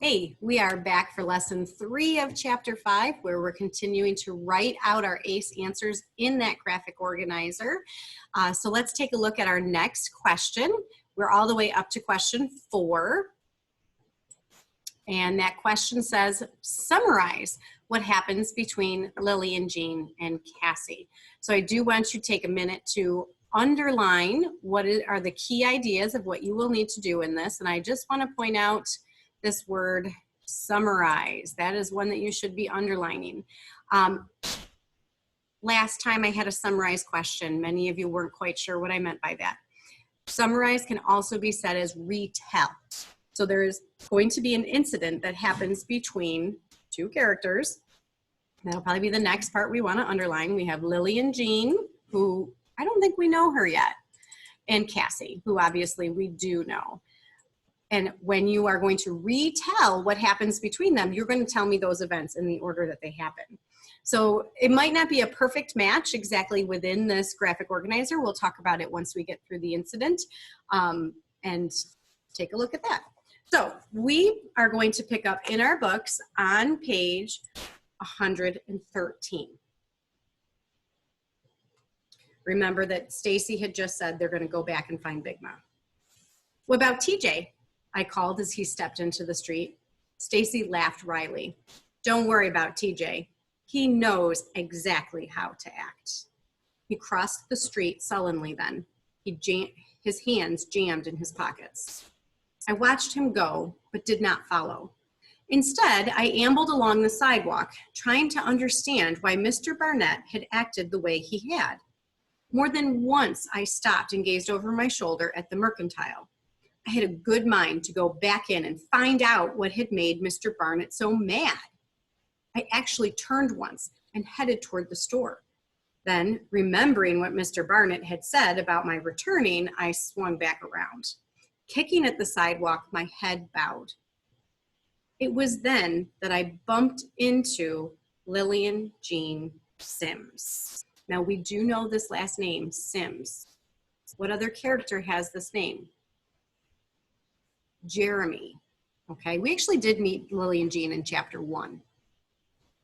Hey, we are back for lesson 3 of chapter 5, where we're continuing to write out our ACE answers in that graphic organizer. So let's take a look at our next question. We're all the way up to question 4. And that question says, summarize what happens between Lily and Jean and Cassie. So I do want you to take a minute to underline what are the key ideas of what you will need to do in this. And I just want to point out this word summarize. That is one that you should be underlining. Last time I had a summarize question. Many of you weren't quite sure what I meant by that. Summarize can also be said as retell. So there's going to be an incident that happens between two characters. That'll probably be the next part we want to underline. We have Lily and Jean, who I don't think we know her yet, and Cassie, who obviously we do know. And when you are going to retell what happens between them, you're going to tell me those events in the order that they happen. So it might not be a perfect match exactly within this graphic organizer. We'll talk about it once we get through the incident and take a look at that. So we are going to pick up in our books on page 113. Remember that Stacy had just said they're going to go back and find Big Ma. What about TJ? I called as he stepped into the street. Stacy laughed wryly. Don't worry about TJ. He knows exactly how to act. He crossed the street sullenly then. His hands jammed in his pockets. I watched him go, but did not follow. Instead, I ambled along the sidewalk, trying to understand why Mr. Barnett had acted the way he had. More than once, I stopped and gazed over my shoulder at the mercantile. I had a good mind to go back in and find out what had made Mr. Barnett so mad. I actually turned once and headed toward the store. Then, remembering what Mr. Barnett had said about my returning, I swung back around. Kicking at the sidewalk, my head bowed. It was then that I bumped into Lillian Jean Sims. Now, we do know this last name, Sims. What other character has this name? Jeremy. Okay, we actually did meet Lillian Jean in chapter 1.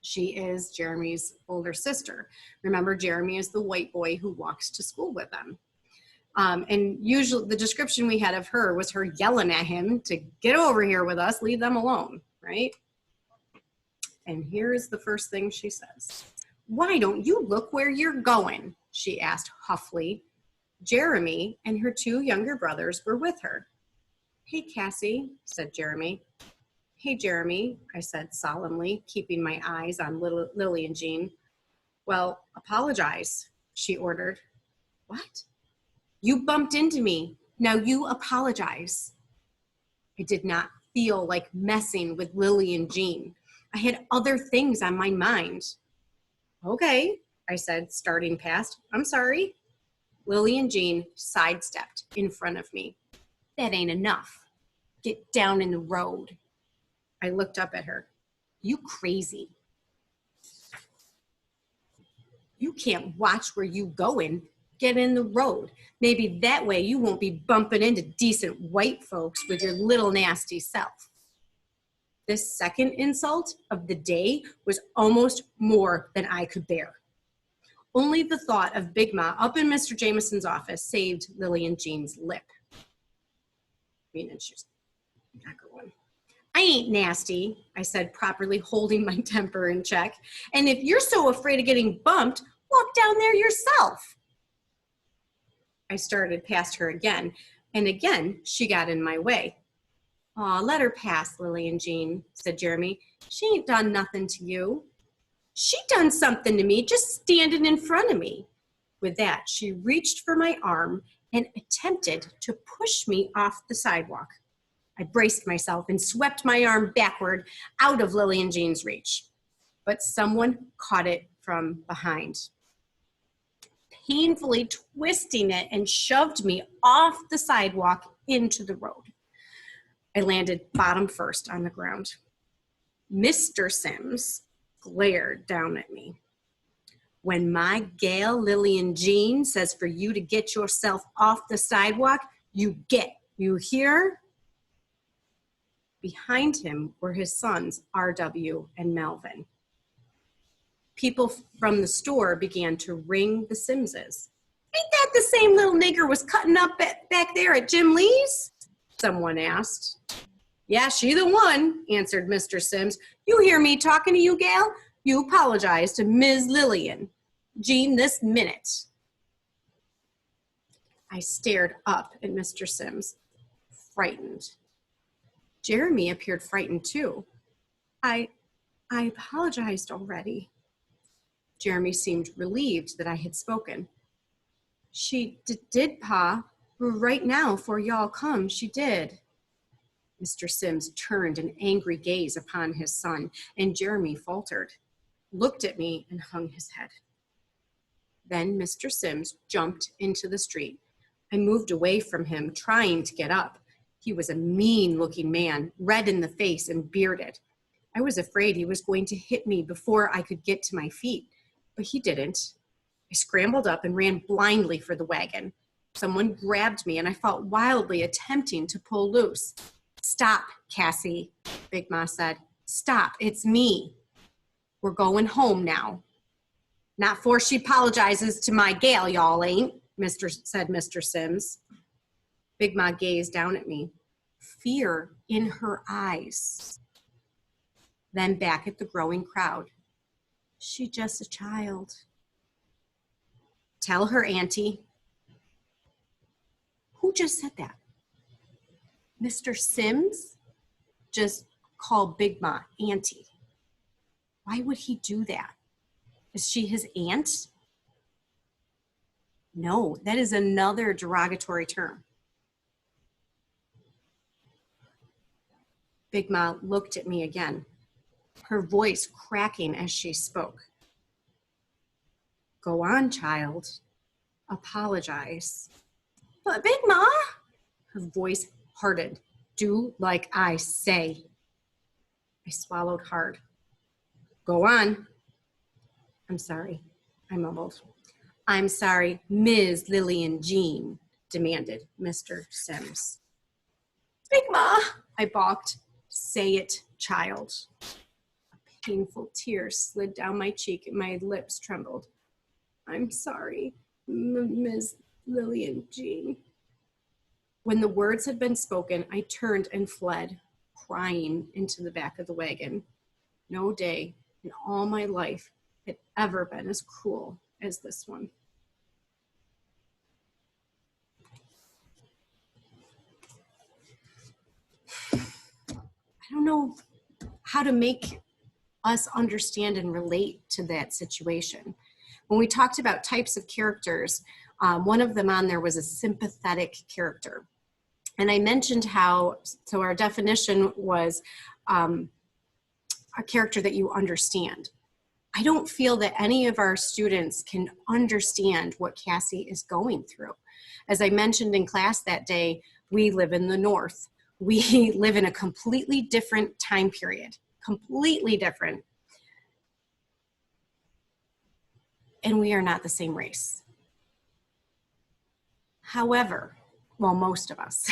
She is Jeremy's older sister. Remember, Jeremy is the white boy who walks to school with them. And usually the description we had of her was her yelling at him to get over here with us, leave them alone, right? And here's the first thing she says. Why don't you look where you're going? She asked huffily. Jeremy and her 2 younger brothers were with her. Hey, Cassie, said Jeremy. Hey, Jeremy, I said solemnly, keeping my eyes on Lily and Jean. Well, apologize, she ordered. What? You bumped into me. Now you apologize. I did not feel like messing with Lily and Jean. I had other things on my mind. Okay, I said, starting past. I'm sorry. Lily and Jean sidestepped in front of me. That ain't enough. Get down in the road. I looked up at her. You crazy. You can't watch where you going. Get in the road. Maybe that way you won't be bumping into decent white folks with your little nasty self. This second insult of the day was almost more than I could bear. Only the thought of Big Ma up in Mr. Jameson's office saved Lily and Jean's lip. And she's not going. I ain't nasty, I said, properly holding my temper in check. And if you're so afraid of getting bumped, walk down there yourself. I started past her again, and again she got in my way. Aw, let her pass, Lily and Jean, said Jeremy. She ain't done nothing to you. She done something to me, just standing in front of me. With that, she reached for my arm and attempted to push me off the sidewalk. I braced myself and swept my arm backward out of Lily and Jean's reach. But someone caught it from behind, painfully twisting it and shoved me off the sidewalk into the road. I landed bottom first on the ground. Mr. Sims glared down at me. When my gal Lillian Jean says for you to get yourself off the sidewalk, you get. You hear? Behind him were his sons, R.W. and Melvin. People from the store began to ring the Simses. Ain't that the same little nigger was cutting up back there at Jim Lee's? Someone asked. Yeah, she the one, answered Mr. Sims. You hear me talking to you, gal? You apologize to Ms. Lillian Jean this minute. I stared up at Mr. Sims, frightened. Jeremy appeared frightened too. I apologized already. Jeremy seemed relieved that I had spoken. She did, Pa. Right now, for y'all come, she did. Mr. Sims turned an angry gaze upon his son, and Jeremy faltered, looked at me, and hung his head. Then Mr. Sims jumped into the street. I moved away from him, trying to get up. He was a mean-looking man, red in the face and bearded. I was afraid he was going to hit me before I could get to my feet, but he didn't. I scrambled up and ran blindly for the wagon. Someone grabbed me, and I fought wildly, attempting to pull loose. Stop, Cassie, Big Ma said. Stop, it's me. We're going home now. Not for she apologizes to my gal, y'all ain't, said Mr. Sims. Big Ma gazed down at me, fear in her eyes. Then back at the growing crowd. She just a child. Tell her, Auntie. Who just said that? Mr. Sims just called Big Ma Auntie. Why would he do that? Is she his aunt? No, that is another derogatory term. Big Ma looked at me again, her voice cracking as she spoke. Go on, child. Apologize. But Big Ma, her voice hardened. Do like I say. I swallowed hard. Go on. I'm sorry, I mumbled. I'm sorry, Ms. Lillian Jean, demanded Mr. Sims. Big Ma, I balked. Say it, child. A painful tear slid down my cheek and my lips trembled. I'm sorry, Ms. Lillian Jean. When the words had been spoken, I turned and fled, crying into the back of the wagon. No day in all my life had ever been as cruel as this one. I don't know how to make us understand and relate to that situation. When we talked about types of characters, one of them on there was a sympathetic character. And I mentioned how, so our definition was a character that you understand. I don't feel that any of our students can understand what Cassie is going through. As I mentioned in class that day, we live in the North. We live in a completely different time period, completely different. And we are not the same race. However, well, most of us,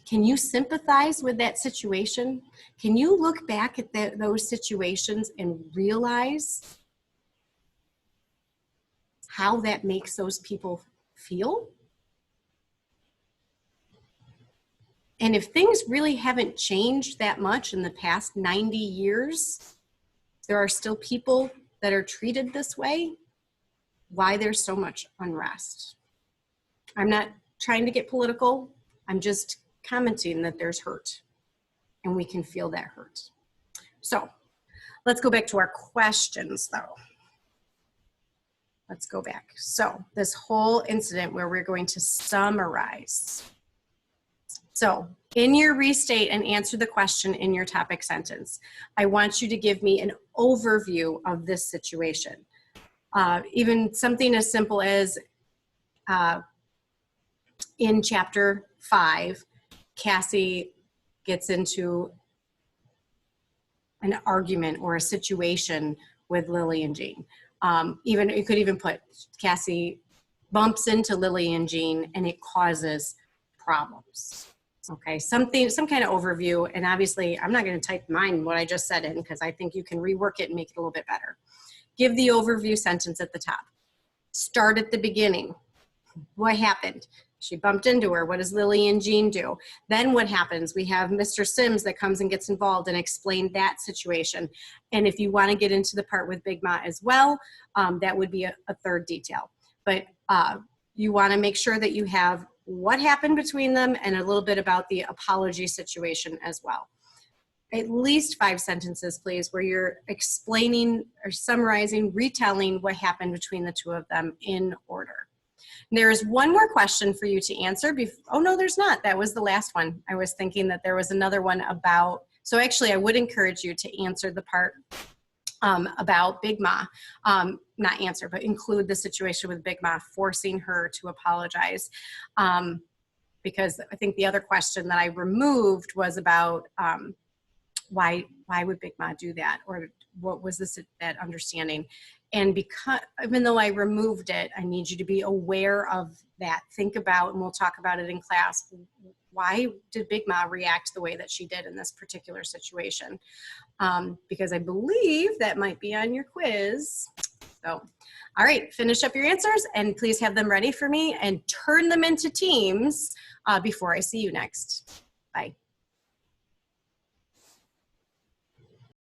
can you sympathize with that situation? Can you look back at those situations and realize how that makes those people feel? And if things really haven't changed that much in the past 90 years, there are still people that are treated this way, why there's so much unrest. I'm not trying to get political. I'm just commenting that there's hurt, and we can feel that hurt. So let's go back to our questions, though. Let's go back. So this whole incident where we're going to summarize. So in your restate and answer the question in your topic sentence, I want you to give me an overview of this situation. Even something as simple as in chapter 5, Cassie gets into an argument or a situation with Lily and Jean. Even you could even put Cassie bumps into Lily and Jean and it causes problems. Okay, some kind of overview, and obviously I'm not going to type mine what I just said in because I think you can rework it and make it a little bit better. Give the overview sentence at the top. Start at the beginning. What happened? She bumped into her. What does Lily and Jean do? Then what happens? We have Mr. Sims that comes and gets involved and explain that situation. And if you want to get into the part with Big Ma as well, that would be a third detail. But you want to make sure that you have what happened between them and a little bit about the apology situation as well. At least 5 sentences, please, where you're explaining or summarizing, retelling what happened between the two of them in order. There is one more question for you to answer. Oh, no, there's not. That was the last one. I was thinking that there was another one about, so actually I would encourage you to answer the part about Big Ma, not answer, but include the situation with Big Ma, forcing her to apologize. Because I think the other question that I removed was about why would Big Ma do that? Or what was that understanding? And because, even though I removed it, I need you to be aware of that. Think about, and we'll talk about it in class, why did Big Ma react the way that she did in this particular situation? Because I believe that might be on your quiz. So, all right, finish up your answers and please have them ready for me and turn them into teams before I see you next.